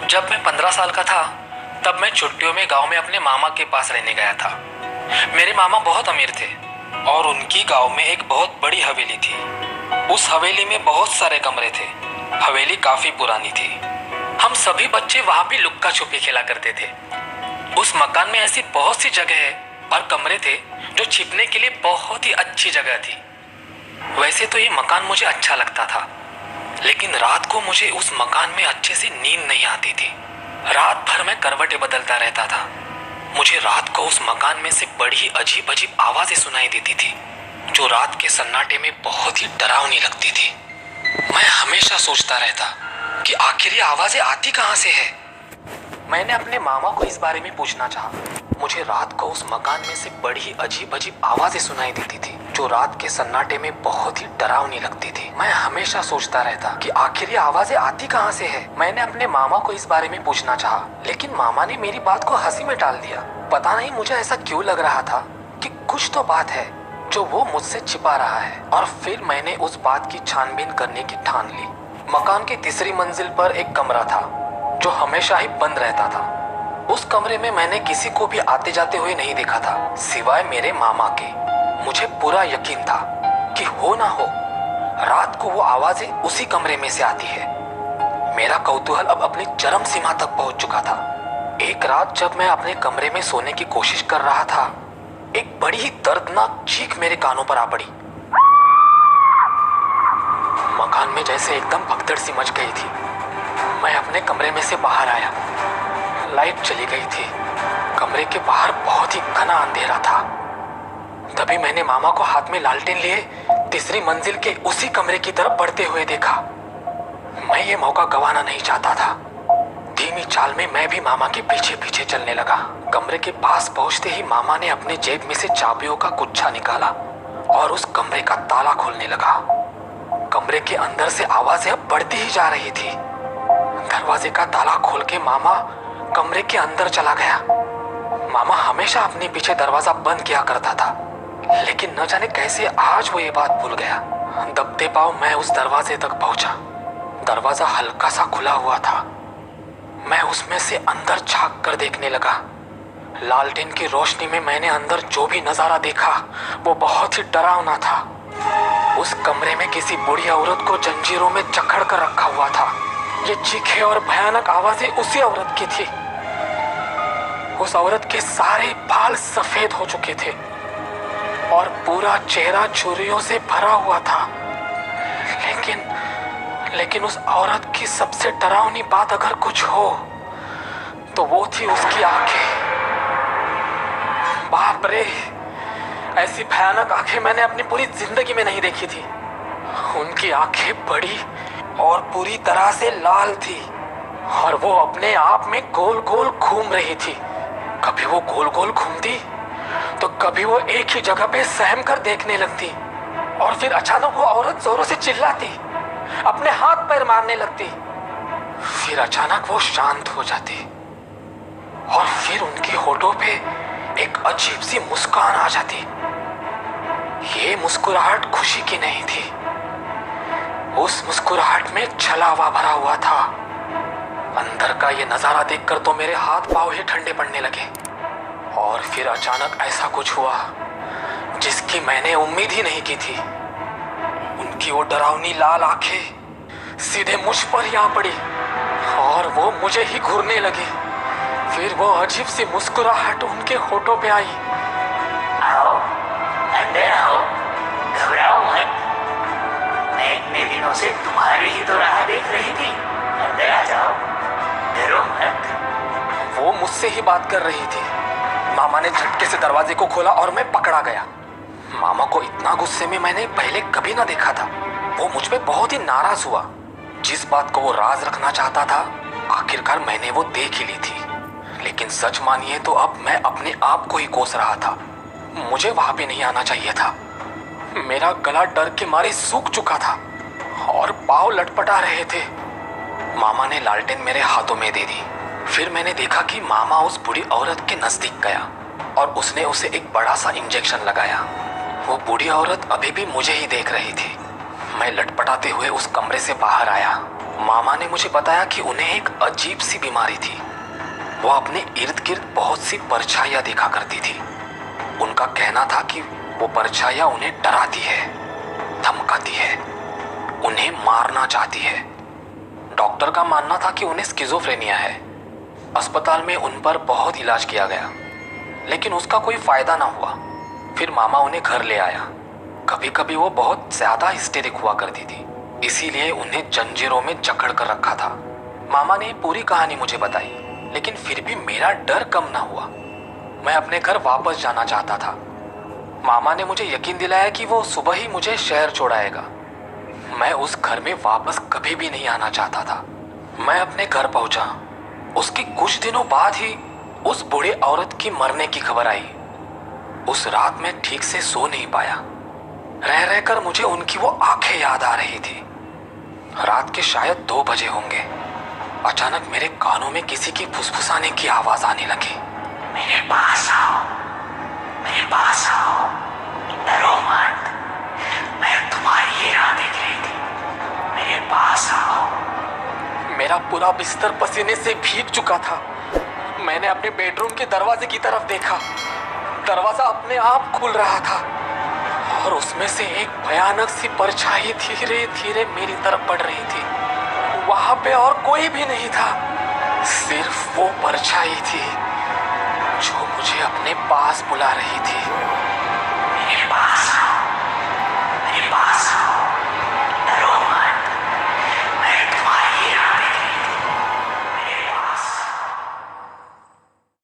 जब मैं 15 साल का था तब मैं छुट्टियों में गांव में अपने मामा के पास रहने गया था। मेरे मामा बहुत अमीर थे और उनकी गांव में एक बहुत बड़ी हवेली थी। उस हवेली में बहुत सारे कमरे थे। हवेली काफी पुरानी थी। हम सभी बच्चे वहां भी लुक्का छुपी खेला करते थे। उस मकान में ऐसी बहुत सी जगह और कमरे थे जो छिपने के लिए बहुत ही अच्छी जगह थी। वैसे तो ये मकान मुझे अच्छा लगता था, लेकिन रात को मुझे उस मकान में अच्छे से नींद नहीं आती थी। रात भर मैं करवटें बदलता रहता था। मुझे रात को उस मकान में से बड़ी अजीब अजीब आवाजें सुनाई देती थी, जो रात के सन्नाटे में बहुत ही डरावनी लगती थी। मैं हमेशा सोचता रहता कि आखिर ये आवाजें आती कहाँ से है। मैंने अपने मामा को इस बारे में पूछना चाहा। मुझे रात को उस मकान में से बड़ी अजीब अजीब आवाजें सुनाई देती थी, जो रात के सन्नाटे में बहुत ही डरावनी लगती थी। मैं हमेशा सोचता रहता कि आखिर ये आवाजें आती कहाँ से है। मैंने अपने मामा को इस बारे में पूछना चाहा, लेकिन मामा ने मेरी बात को हंसी में टाल दिया। पता नहीं मुझे ऐसा क्यों लग रहा था कि कुछ तो बात है जो वो मुझसे छिपा रहा है। और फिर मैंने उस बात की छानबीन करने की ठान ली। मकान की तीसरी मंजिल पर एक कमरा था जो हमेशा ही बंद रहता था। उस कमरे में मैंने किसी को भी आते जाते हुए नहीं देखा था, सिवाय मेरे मामा के। मुझे पूरा यकीन था कि हो ना हो रात को वो आवाजें उसी कमरे में से आती है। मेरा कौतूहल अब अपनी चरम सीमा तक पहुंच चुका था। एक रात जब मैं अपने कमरे में सोने की कोशिश कर रहा था, एक बड़ी ही दर्दनाक चीख मेरे कानों पर आ पड़ी। मकान में जैसे एकदम भगदड़ सी मच गई थी। मैं अपने कमरे में से बाहर आया। लाइट चली गई थी। कमरे के बाहर बहुत ही घना अंधेरा था। तभी मैंने मामा को हाथ में लालटेन लिए तीसरी मंजिल के उसी कमरे की तरफ बढ़ते हुए देखा। मैं ये मौका गंवाना नहीं चाहता था। धीमी चाल में मैं भी मामा के पीछे पीछे चलने लगा। कमरे के पास पहुंचते ही मामा ने अपने जेब में से चाबियों का गुच्छा निकाला और उस कमरे का ताला खोलने लगा। कमरे के अंदर से आवाजें अब बढ़ती ही जा रही थी। दरवाजे का ताला खोल के मामा कमरे के अंदर चला गया। मामा हमेशा अपने पीछे दरवाजा बंद किया करता था, लेकिन न जाने कैसे आज वो ये बात भूल गया। दबते पांव मैं उस दरवाजे तक पहुंचा। दरवाजा हल्का सा खुला हुआ था। मैं उसमें से अंदर झांक कर देखने लगा। लालटेन की रोशनी में मैंने अंदर जो भी नजारा देखा वो बहुत ही डरावना था। उस कमरे में किसी बूढ़ी औरत को जंजीरों में जकड़ कर रखा हुआ था। ये चीखें और भयानक आवाजें उसी औरत की थी। उस औरत के सारे बाल सफेद हो चुके थे और पूरा चेहरा झुर्रियों से भरा हुआ था। लेकिन उस औरत की सबसे डरावनी बात अगर कुछ हो तो वो थी उसकी आंखें। बाप रे, ऐसी भयानक आंखें मैंने अपनी पूरी जिंदगी में नहीं देखी थी। उनकी आंखें बड़ी और पूरी तरह से लाल थी और वो अपने आप में गोल गोल घूम रही थी। कभी वो गोल गोल घूमती तो कभी वो एक ही जगह पे सहम कर देखने लगती और फिर अचानक वो औरत जोरों से चिल्लाती, अपने हाथ पैर मारने लगती। फिर अचानक वो शांत हो जाती और फिर उनके होठों पे एक अजीब सी मुस्कान आ जाती। ये मुस्कुराहट खुशी की नहीं थी। उस मुस्कुराहट में छलावा भरा हुआ था। अंदर का ये नजारा देखकर तो मेरे हाथ पांव ही ठंडे पड़ने लगे। और फिर अचानक ऐसा कुछ हुआ जिसकी मैंने उम्मीद ही नहीं की थी। उनकी वो डरावनी लाल आंखें सीधे मुझ पर ही आ पड़ी और वो मुझे ही घूरने लगी। फिर वो अजीब सी मुस्कुराहट उनके होठों पे आई। आओ, अंदर आओ, घबराओ मत। मैं इतने दिनों से तुम्हारी ही तो राह देख रही थी। अंदर आ जाओ, डरो मत। वो मुझसे ही बात कर रही थी। मामा ने झटके से दरवाजे को खोला और मैं पकड़ा गया। मामा को इतना गुस्से में मैंने पहले कभी ना देखा था। वो मुझ पे बहुत ही नाराज हुआ। जिस बात को वो राज रखना चाहता था, आखिरकार मैंने वो देख ही ली थी। लेकिन सच मानिए तो अब मैं अपने आप को ही कोस रहा था। मुझे वहां पे नहीं आना चाहिए था। मेरा गला डर के मारे सूख चुका था और पाँव लटपटा रहे थे। मामा ने लालटेन मेरे हाथों में दे दी। फिर मैंने देखा कि मामा उस बूढ़ी औरत के नजदीक गया और उसने उसे एक बड़ा सा इंजेक्शन लगाया। वो बूढ़ी औरत अभी भी मुझे ही देख रही थी। मैं लटपटाते हुए उस कमरे से बाहर आया। मामा ने मुझे बताया कि उन्हें एक अजीब सी बीमारी थी। वो अपने इर्द गिर्द बहुत सी परछाइयां देखा करती थी। उनका कहना था कि वो परछाइयां उन्हें डराती है, धमकाती है, उन्हें मारना चाहती है। डॉक्टर का मानना था कि उन्हें स्किज़ोफ्रेनिया है। अस्पताल में उन पर बहुत इलाज किया गया, लेकिन उसका कोई फायदा ना हुआ। फिर मामा उन्हें घर ले आया। कभी कभी वो बहुत ज्यादा हिस्टेरिक हुआ करती थी, इसीलिए उन्हें जंजीरों में जकड़ कर रखा था। मामा ने पूरी कहानी मुझे बताई, लेकिन फिर भी मेरा डर कम ना हुआ। मैं अपने घर वापस जाना चाहता था। मामा ने मुझे यकीन दिलाया कि वो सुबह ही मुझे शहर छोड़ाएगा। मैं उस घर में वापस कभी भी नहीं आना चाहता था। मैं अपने घर पहुंचा। उसके कुछ दिनों बाद ही उस बूढ़ी औरत की मरने की खबर आई। उस रात मैं ठीक से सो नहीं पाया। रह रहकर मुझे उनकी वो आंखें याद आ रही थी। रात के शायद 2 बजे होंगे। अचानक मेरे कानों में किसी की फुसफुसाने की आवाज आने लगी। मेरे पास आओ, मेरे पास आओ, डरो मत, मैं तुम्हारी ही राह देख रही थी, मेरे पास आओ। मेरा पूरा बिस्तर पसीने से भीग चुका था। मैंने अपने बेडरूम के दरवाजे की तरफ देखा। दरवाजा अपने आप खुल रहा था और उसमें से एक भयानक सी परछाई धीरे धीरे मेरी तरफ बढ़ रही थी। वहां पे और कोई भी नहीं था, सिर्फ वो परछाई थी जो मुझे अपने पास बुला रही थी। मेरे पास